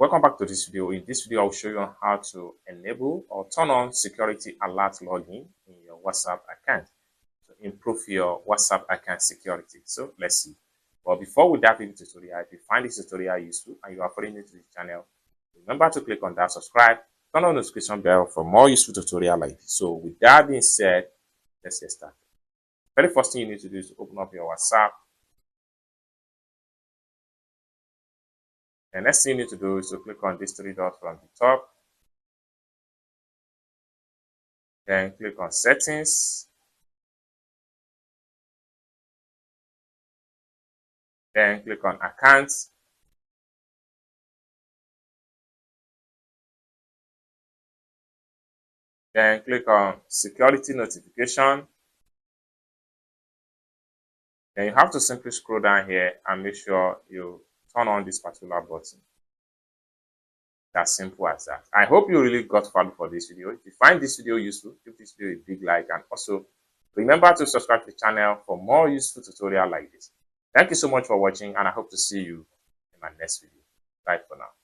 Welcome back to this video. In this video, I'll show you how to enable or turn on security alert login in your WhatsApp account to improve your WhatsApp account security. So let's see. But before we dive into the tutorial, if you find this tutorial useful and you are following new to this channel, remember to click on that subscribe, turn on the notification bell for more useful tutorial like this. So with that being said, let's get started. Very first thing you need to do is to open up your WhatsApp. The next thing you need to do is to click on these three dots from the top. Then click on settings. Then click on accounts. Then click on security notification. Then you have to simply scroll down here and make sure you turn on this particular button. That's simple as that. I hope you really got value for this video. If you find this video useful, give this video a big like, and also remember to subscribe to the channel for more useful tutorial like this. Thank you so much for watching, and I hope to see you in my next video. Bye for now.